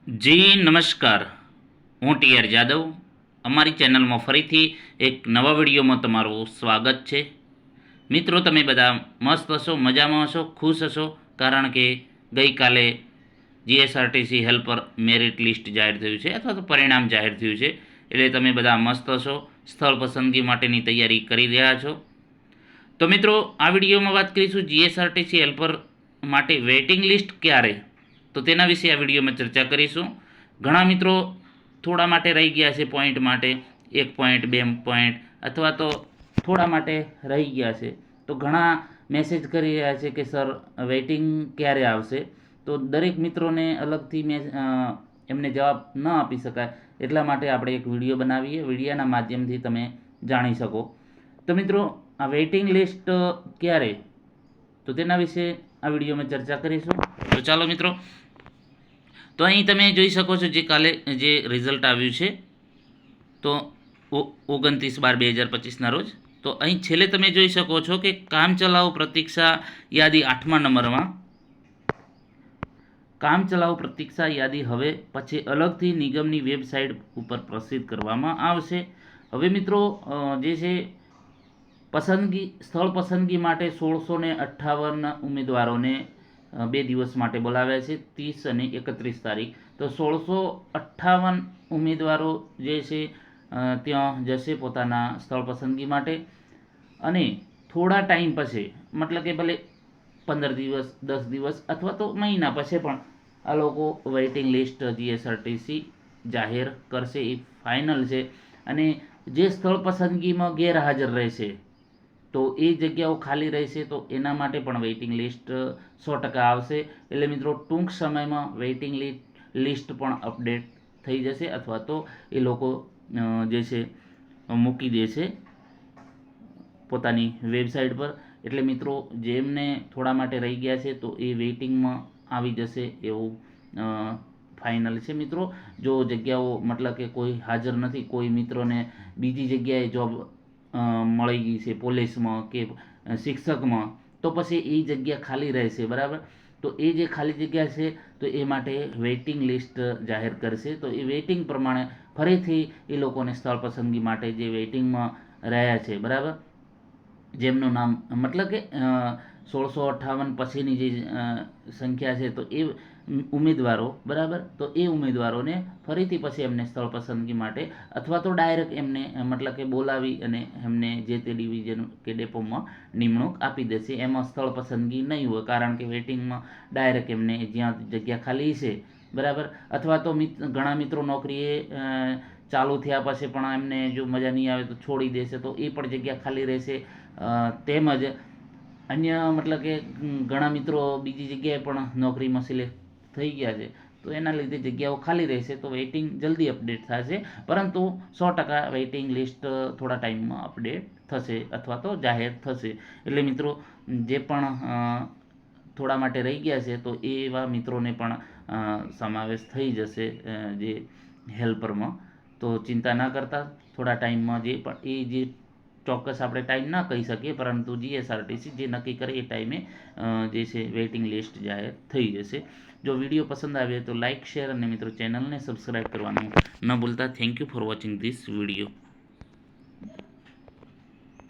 જી નમસ્કાર, હું ટીઆર જાદવ. અમારી ચેનલમાં ફરીથી એક નવા વિડીયોમાં તમારું સ્વાગત છે. મિત્રો, તમે બધા મસ્ત હશો, મજામાં હશો, ખુશ હશો, કારણ કે ગઈકાલે જીએસઆરટીસી હેલ્પર મેરિટ લિસ્ટ જાહેર થયું છે અથવા તો પરિણામ જાહેર થયું છે. એટલે તમે બધા મસ્ત હશો, સ્થળ પસંદગી માટેની તૈયારી કરી રહ્યા છો. તો મિત્રો, આ વિડીયોમાં વાત કરીશું જીએસઆરટીસી હેલ્પર માટે વેઇટિંગ લિસ્ટ ક્યારે, તો તેના વિશે આ વિડીયોમાં ચર્ચા કરીશું. ઘણા મિત્રો થોડા માટે રહી ગયા છે, પોઈન્ટ માટે 1 પોઈન્ટ 2 પોઈન્ટ અથવા તો થોડા માટે રહી ગયા છે. તો ઘણા મેસેજ કરી રહ્યા છે કે સર વેઇટિંગ ક્યારે આવશે. તો દરેક મિત્રોને અલગથી એમને જવાબ ન આપી શકાય, એટલા માટે આપણે એક વિડીયો બનાવીએ. વિડીયોના માધ્યમથી તમે જાણી શકો. તો મિત્રો, આ વેઇટિંગ લિસ્ટ ક્યારે, તો તેના વિશે આ વિડીયોમાં ચર્ચા કરીશું. તો ચાલો મિત્રો, તો અહીં તમે જોઈ શકો છો જે કાલે જે રિઝલ્ટ આવ્યું છે, તો 29/12/2025ના રોજ. તો અહીં છેલ્લે તમે જોઈ શકો છો કે કામચલાઉ પ્રતીક્ષા યાદી 8મા નંબરમાં. કામચલાઉ પ્રતીક્ષા યાદી હવે પછી અલગથી નિગમની વેબસાઇટ ઉપર પ્રસિદ્ધ કરવામાં આવશે. હવે મિત્રો, જે છે સ્થળ પસંદગી માટે 1658 ઉમેદવારોને 2 દિવસ માટે બોલાવ્યા છે, 30 અને 31 તારીખ. તો 1658 ઉમેદવારો જે છે ત્યાં જશે પોતાના સ્થળ પસંદગી માટે. અને થોડા ટાઈમ પછી, મતલબ કે ભલે 15 દિવસ, 10 દિવસ અથવા તો મહિના પછી પણ આ લોકો વેઇટિંગ લિસ્ટ જીએસઆરટીસી જાહેર કરશે, એ ફાઇનલ છે. અને જે સ્થળ પસંદગીમાં ગેરહાજર રહેશે તો એ જગ્યાઓ ખાલી રહેશે, તો એના માટે પણ વેઇટિંગ લિસ્ટ 100% આવશે. એટલે મિત્રો, ટૂંક સમયમાં વેઇટિંગ લિસ્ટ પણ અપડેટ થઈ જશે અથવા તો એ લોકો જે છે મૂકી દેશે પોતાની વેબસાઇટ પર. એટલે મિત્રો, જેમને થોડા માટે રહી ગયા છે તો એ વેઇટિંગમાં આવી જશે એવું ફાઇનલ છે. મિત્રો, જો જગ્યાઓ મતલબ કે કોઈ હાજર નથી, કોઈ મિત્રોને બીજી જગ્યાએ જોબ મળી ગઈ છે પોલીસમાં કે શિક્ષકમાં, તો પછી એ જગ્યા ખાલી રહેશે, બરાબર. તો એ જે ખાલી જગ્યા છે તો એ માટે વેઇટિંગ લિસ્ટ જાહેર કરશે. તો એ વેઇટિંગ પ્રમાણે ફરીથી એ લોકોને સ્થળ પસંદગી માટે જે વેઇટિંગમાં રહ્યા છે, બરાબર, જેમનું નામ મતલબ કે 1658 પછીની જે સંખ્યા છે, તો એ ઉમેદવારો, બરાબર, તો એ ઉમેદવારોને ફરીથી પછી એમને સ્થળ પસંદગી માટે અથવા તો ડાયરેક્ટ એમને મતલબ કે બોલાવી અને એમને જે તે ડિવિઝન કે ડેપોમાં નિમણૂક આપી દેશે. એમાં સ્થળ પસંદગી નહીં હોય, કારણ કે વેઇટિંગમાં ડાયરેક્ટ એમને જ્યાં જગ્યા ખાલી છે, બરાબર, અથવા તો ઘણા મિત્રો નોકરીએ ચાલુ થયા પછી પણ એમને જો મજા નહીં આવે તો છોડી દેશે, તો એ પણ જગ્યા ખાલી રહેશે. તેમજ અન્ય મતલબ કે ઘણા મિત્રો બીજી જગ્યાએ પણ નોકરીમાં સિલેક્ટ થઈ ગયા છે, તો એના લીધે જગ્યાઓ ખાલી રહેશે. તો વેઇટિંગ જલ્દી અપડેટ થશે, પરંતુ 100% વેઇટિંગ લિસ્ટ થોડા ટાઈમમાં અપડેટ થશે અથવા તો જાહેર થશે. એટલે મિત્રો, જે પણ થોડા માટે રહી ગયા છે તો એવા મિત્રોને પણ સમાવેશ થઈ જશે જે હેલ્પરમાં. તો ચિંતા ના કરતા, થોડા ટાઈમમાં જે ચોક્કસ આપણે ટાઈમ ના કહી શકીએ, પરંતુ જીએસઆરટીસી જે નક્કી કરે એ ટાઈમે જે છે વેઇટિંગ લિસ્ટ જાહેર થઈ જશે. જો વિડીયો પસંદ આવે તો લાઇક, શેર અને મિત્રો ચેનલને સબસ્ક્રાઈબ કરવાનું ન ભૂલતા. Thank you for watching this video.